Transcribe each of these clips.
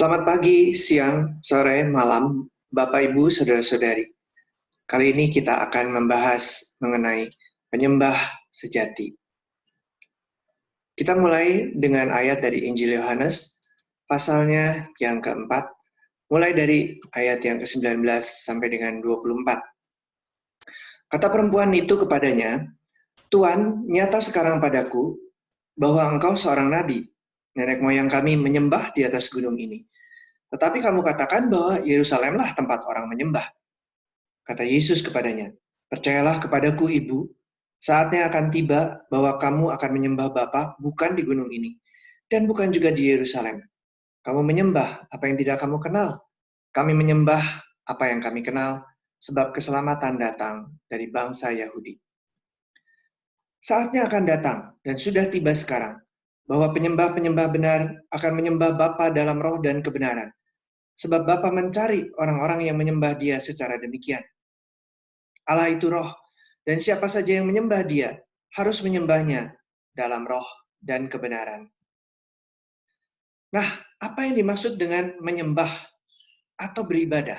Selamat pagi, siang, sore, malam, Bapak, Ibu, Saudara-saudari. Kali ini kita akan membahas mengenai penyembah sejati. Kita mulai dengan ayat dari Injil Yohanes, pasalnya yang keempat, mulai dari ayat yang ke-19 sampai dengan 24. Kata perempuan itu kepadanya, "Tuan, nyata sekarang padaku bahwa engkau seorang nabi. Nenek moyang kami menyembah di atas gunung ini. Tetapi kamu katakan bahwa Yerusalemlah tempat orang menyembah." Kata Yesus kepadanya, "Percayalah kepadaku, Ibu, saatnya akan tiba bahwa kamu akan menyembah Bapa bukan di gunung ini, dan bukan juga di Yerusalem. Kamu menyembah apa yang tidak kamu kenal. Kami menyembah apa yang kami kenal, sebab keselamatan datang dari bangsa Yahudi. Saatnya akan datang, dan sudah tiba sekarang, bahwa penyembah-penyembah benar akan menyembah Bapa dalam roh dan kebenaran, sebab Bapa mencari orang-orang yang menyembah Dia secara demikian. Allah itu roh, dan siapa saja yang menyembah Dia harus menyembahnya dalam roh dan kebenaran." Nah, apa yang dimaksud dengan menyembah atau beribadah?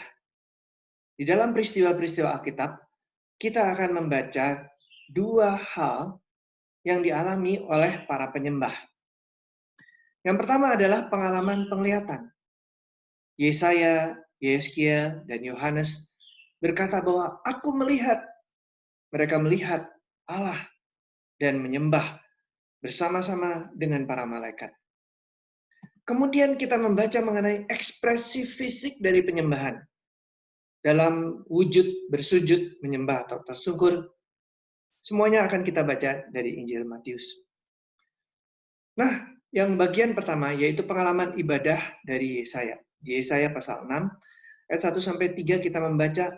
Di dalam peristiwa-peristiwa Alkitab, kita akan membaca dua hal yang dialami oleh para penyembah. Yang pertama adalah pengalaman penglihatan. Yesaya, Yeskiel, dan Yohanes berkata bahwa aku melihat, mereka melihat Allah dan menyembah bersama-sama dengan para malaikat. Kemudian kita membaca mengenai ekspresi fisik dari penyembahan. Dalam wujud bersujud, menyembah atau tersungkur, semuanya akan kita baca dari Injil Matius. Nah, yang bagian pertama yaitu pengalaman ibadah dari Yesaya. Di Yesaya pasal 6, ayat 1-3 kita membaca,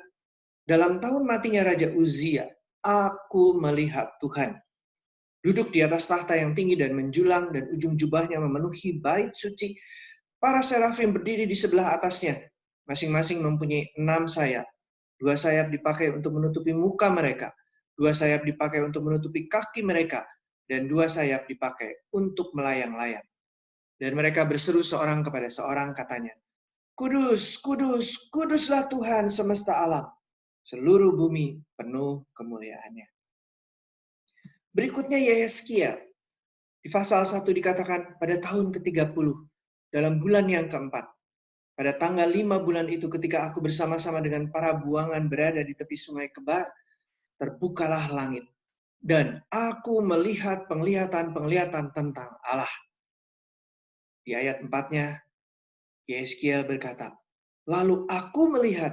"Dalam tahun matinya Raja Uzia, aku melihat Tuhan duduk di atas tahta yang tinggi dan menjulang, dan ujung jubahnya memenuhi bait suci. Para serafim berdiri di sebelah atasnya, masing-masing mempunyai 6 sayap. 2 sayap dipakai untuk menutupi muka mereka, 2 sayap dipakai untuk menutupi kaki mereka, dan 2 sayap dipakai untuk melayang-layang. Dan mereka berseru seorang kepada seorang, katanya, 'Kudus, kudus, kuduslah Tuhan semesta alam. Seluruh bumi penuh kemuliaan-Nya.'" Berikutnya Yehezkiel. Di pasal 1 dikatakan, pada tahun ke-30, dalam bulan yang keempat, pada tanggal 5 bulan itu ketika aku bersama-sama dengan para buangan berada di tepi sungai Kebar, terbukalah langit, dan aku melihat penglihatan-penglihatan tentang Allah. Di ayat 4-nya, Yehezkiel berkata, "Lalu aku melihat,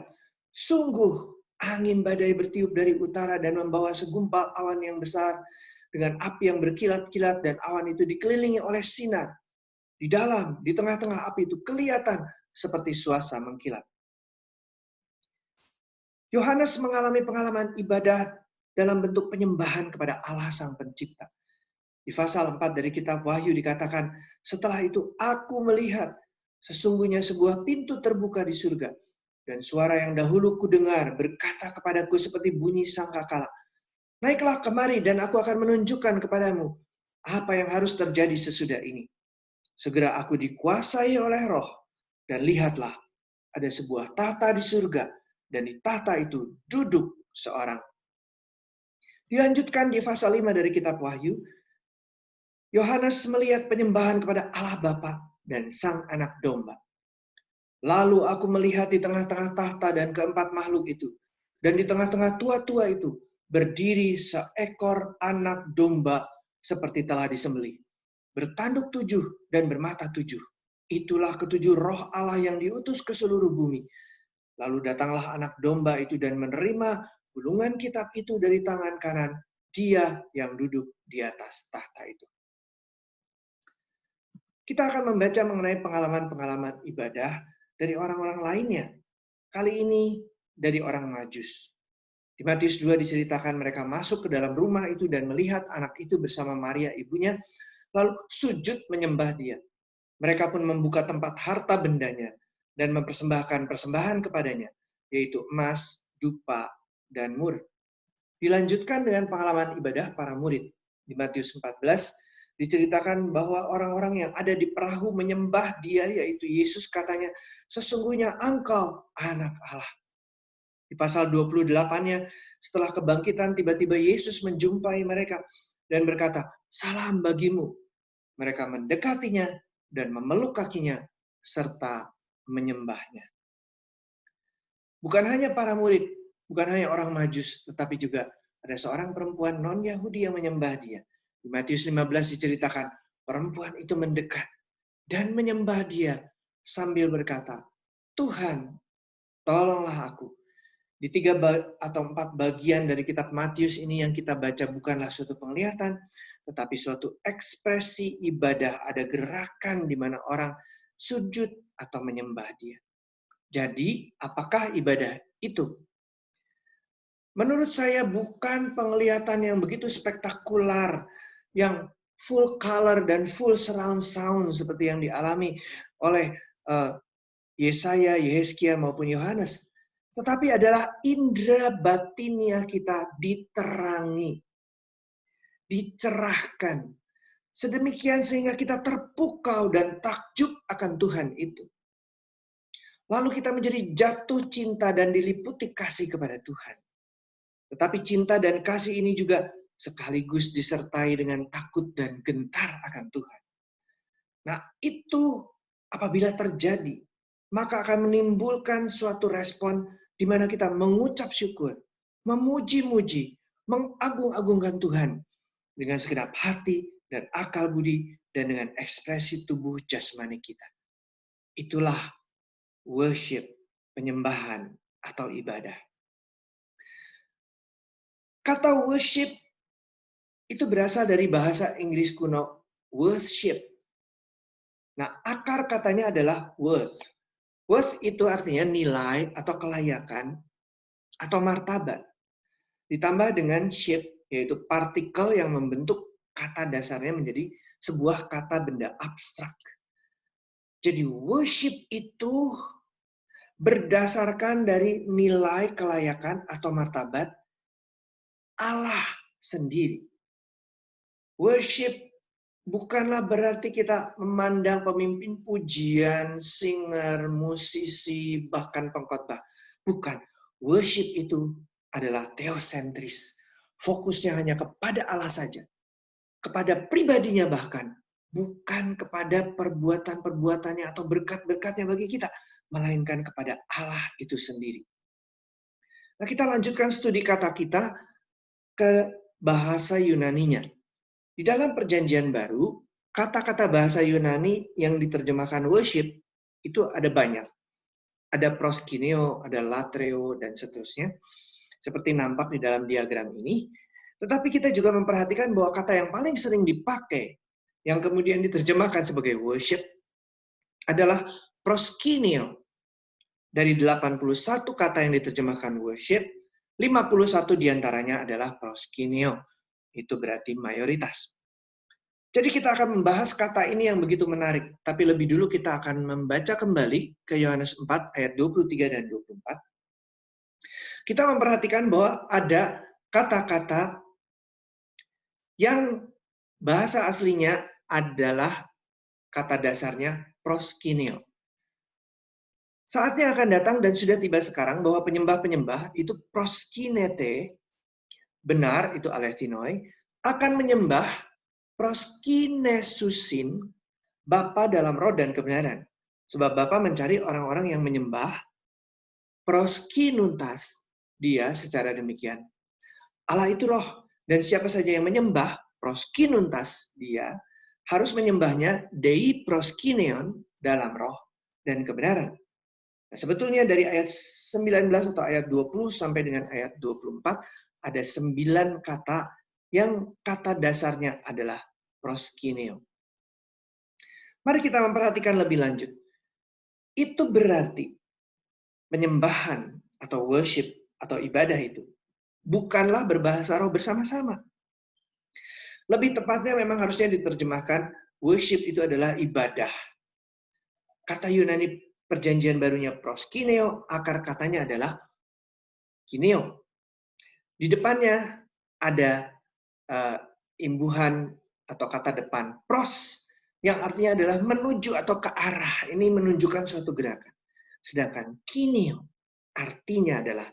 sungguh angin badai bertiup dari utara dan membawa segumpal awan yang besar dengan api yang berkilat-kilat, dan awan itu dikelilingi oleh sinar. Di dalam, di tengah-tengah api itu kelihatan seperti suasa mengkilat." Yohanes mengalami pengalaman ibadah dalam bentuk penyembahan kepada Allah Sang Pencipta. Di pasal 4 dari kitab Wahyu dikatakan, "Setelah itu aku melihat, sesungguhnya sebuah pintu terbuka di surga, dan suara yang dahulu kudengar berkata kepadaku seperti bunyi sangkakala, 'Naiklah kemari dan aku akan menunjukkan kepadamu apa yang harus terjadi sesudah ini.' Segera aku dikuasai oleh Roh, dan lihatlah, ada sebuah tahta di surga, dan di tahta itu duduk seorang." Dilanjutkan di pasal 5 dari kitab Wahyu, Yohanes melihat penyembahan kepada Allah Bapa dan Sang Anak Domba. "Lalu aku melihat di tengah-tengah tahta dan keempat makhluk itu, dan di tengah-tengah tua-tua itu, berdiri seekor anak domba seperti telah disembelih, bertanduk 7 dan bermata 7. Itulah ketujuh roh Allah yang diutus ke seluruh bumi. Lalu datanglah anak domba itu dan menerima gulungan kitab itu dari tangan kanan Dia yang duduk di atas tahta itu." Kita akan membaca mengenai pengalaman-pengalaman ibadah dari orang-orang lainnya. Kali ini dari orang Majus. Di Matius 2 diceritakan mereka masuk ke dalam rumah itu dan melihat anak itu bersama Maria ibunya, lalu sujud menyembah Dia. Mereka pun membuka tempat harta bendanya dan mempersembahkan persembahan kepadanya, yaitu emas, dupa, dan mur. Dilanjutkan dengan pengalaman ibadah para murid. Di Matius 14 Diceritakan bahwa orang-orang yang ada di perahu menyembah dia, yaitu Yesus, katanya, sesungguhnya engkau anak Allah. Di pasal 28-nya, setelah kebangkitan, tiba-tiba Yesus menjumpai mereka dan berkata, salam bagimu. Mereka mendekatinya dan memeluk kakinya, serta menyembahnya. Bukan hanya para murid, bukan hanya orang Majus, tetapi juga ada seorang perempuan non-Yahudi yang menyembah dia. Di Matius 15 diceritakan, perempuan itu mendekat dan menyembah dia sambil berkata, Tuhan, tolonglah aku. Di 3 atau 4 bagian dari kitab Matius ini yang kita baca bukanlah suatu penglihatan, tetapi suatu ekspresi ibadah, ada gerakan di mana orang sujud atau menyembah dia. Jadi, apakah ibadah itu? Menurut saya bukan penglihatan yang begitu spektakular, yang full color dan full surround sound seperti yang dialami oleh Yesaya, Yehezkiel maupun Yohanes. Tetapi adalah indera batinia kita diterangi, dicerahkan. Sedemikian sehingga kita terpukau dan takjub akan Tuhan itu. Lalu kita menjadi jatuh cinta dan diliputi kasih kepada Tuhan. Tetapi cinta dan kasih ini juga sekaligus disertai dengan takut dan gentar akan Tuhan. Nah, itu apabila terjadi, maka akan menimbulkan suatu respon di mana kita mengucap syukur, memuji-muji, mengagung-agungkan Tuhan dengan segenap hati dan akal budi dan dengan ekspresi tubuh jasmani kita. Itulah worship, penyembahan atau ibadah. Kata worship itu berasal dari bahasa Inggris kuno worship. Nah, akar katanya adalah worth. Worth itu artinya nilai atau kelayakan atau martabat. Ditambah dengan shape, yaitu partikel yang membentuk kata dasarnya menjadi sebuah kata benda abstrak. Jadi worship itu berdasarkan dari nilai kelayakan atau martabat Allah sendiri. Worship bukanlah berarti kita memandang pemimpin pujian, singer, musisi, bahkan pengkhotbah. Bukan. Worship itu adalah teosentris. Fokusnya hanya kepada Allah saja. Kepada pribadinya bahkan. Bukan kepada perbuatan-perbuatannya atau berkat-berkatnya bagi kita. Melainkan kepada Allah itu sendiri. Nah, kita lanjutkan studi kata kita ke bahasa Yunaninya. Di dalam perjanjian baru, kata-kata bahasa Yunani yang diterjemahkan worship itu ada banyak. Ada proskineo, ada latreo, dan seterusnya. Seperti nampak di dalam diagram ini. Tetapi kita juga memperhatikan bahwa kata yang paling sering dipakai, yang kemudian diterjemahkan sebagai worship, adalah proskineo. Dari 81 kata yang diterjemahkan worship, 51 diantaranya adalah proskineo. Itu berarti mayoritas. Jadi kita akan membahas kata ini yang begitu menarik. Tapi lebih dulu kita akan membaca kembali ke Yohanes 4 ayat 23 dan 24. Kita memperhatikan bahwa ada kata-kata yang bahasa aslinya adalah kata dasarnya proskineo. Saatnya akan datang dan sudah tiba sekarang bahwa penyembah-penyembah itu proskinete, benar itu alethinoi, akan menyembah proskinesusin, Bapa dalam roh dan kebenaran. Sebab Bapa mencari orang-orang yang menyembah proskinuntas dia secara demikian. Allah itu roh, dan siapa saja yang menyembah proskinuntas dia, harus menyembahnya dei proskineon dalam roh dan kebenaran. Nah, sebetulnya dari ayat 19 atau ayat 20 sampai dengan ayat 24 ada 9 kata yang kata dasarnya adalah proskineo. Mari kita memperhatikan lebih lanjut. Itu berarti penyembahan atau worship atau ibadah itu bukanlah berbahasa roh bersama-sama. Lebih tepatnya memang harusnya diterjemahkan worship itu adalah ibadah. Kata Yunani Perjanjian barunya proskineo, akar katanya adalah kineo. Di depannya ada imbuhan atau kata depan pros, yang artinya adalah menuju atau ke arah. Ini menunjukkan suatu gerakan. Sedangkan kineo artinya adalah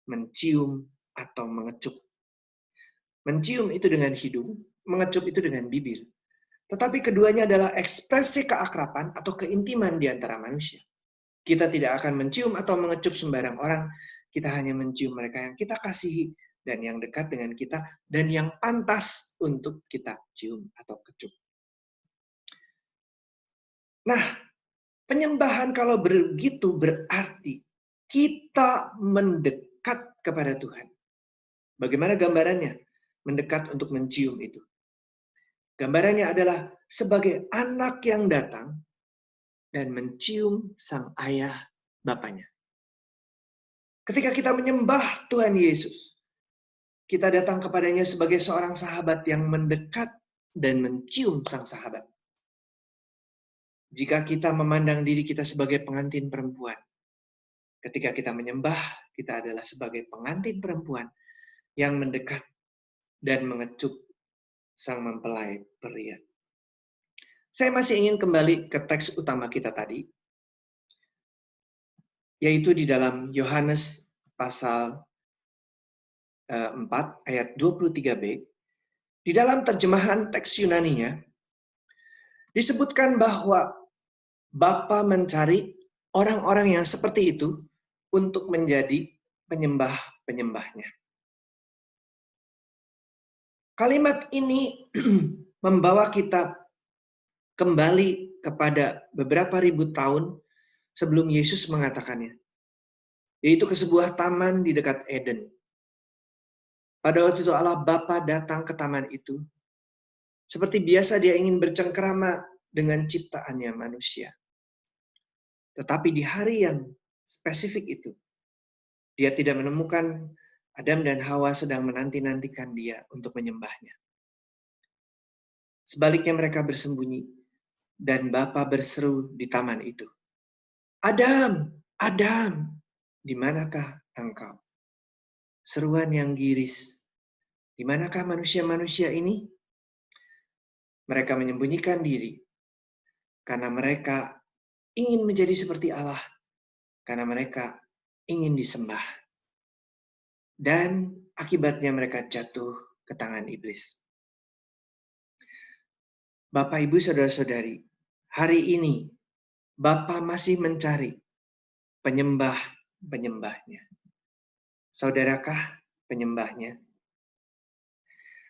mencium atau mengecup. Mencium itu dengan hidung, mengecup itu dengan bibir. Tetapi keduanya adalah ekspresi keakraban atau keintiman di antara manusia. Kita tidak akan mencium atau mengecup sembarang orang. Kita hanya mencium mereka yang kita kasihi dan yang dekat dengan kita dan yang pantas untuk kita cium atau kecup. Nah, penyembahan kalau begitu berarti kita mendekat kepada Tuhan. Bagaimana gambarannya? Mendekat untuk mencium itu. Gambarannya adalah sebagai anak yang datang dan mencium sang ayah bapaknya. Ketika kita menyembah Tuhan Yesus, kita datang kepadanya sebagai seorang sahabat yang mendekat dan mencium sang sahabat. Jika kita memandang diri kita sebagai pengantin perempuan, ketika kita menyembah, kita adalah sebagai pengantin perempuan yang mendekat dan mengecup sang mempelai pria. Saya masih ingin kembali ke teks utama kita tadi, yaitu di dalam Yohanes pasal 4 ayat 23b. Di dalam terjemahan teks Yunaninya, disebutkan bahwa Bapa mencari orang-orang yang seperti itu untuk menjadi penyembah-penyembahnya. Kalimat ini membawa kita kembali kepada beberapa ribu tahun sebelum Yesus mengatakannya, yaitu ke sebuah taman di dekat Eden. Pada waktu itu Allah Bapa datang ke taman itu. Seperti biasa dia ingin bercengkerama dengan ciptaannya manusia. Tetapi di hari yang spesifik itu, dia tidak menemukan Adam dan Hawa sedang menanti-nantikan dia untuk menyembahnya. Sebaliknya mereka bersembunyi dan Bapa berseru di taman itu. Adam, Adam, di manakah engkau? Seruan yang giris. Di manakah manusia-manusia ini? Mereka menyembunyikan diri karena mereka ingin menjadi seperti Allah, karena mereka ingin disembah. Dan akibatnya mereka jatuh ke tangan iblis. Bapak, Ibu, Saudara-saudari, hari ini Bapa masih mencari penyembah-penyembahnya. Saudarakah penyembahnya?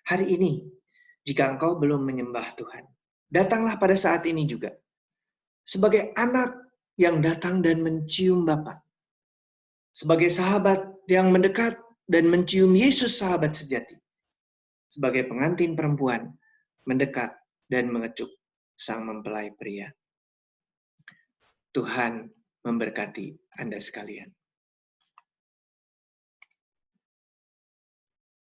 Hari ini, jika engkau belum menyembah Tuhan, datanglah pada saat ini juga. Sebagai anak yang datang dan mencium Bapa. Sebagai sahabat yang mendekat dan mencium Yesus sahabat sejati. Sebagai pengantin perempuan, mendekat dan mengecup sang mempelai pria. Tuhan memberkati Anda sekalian.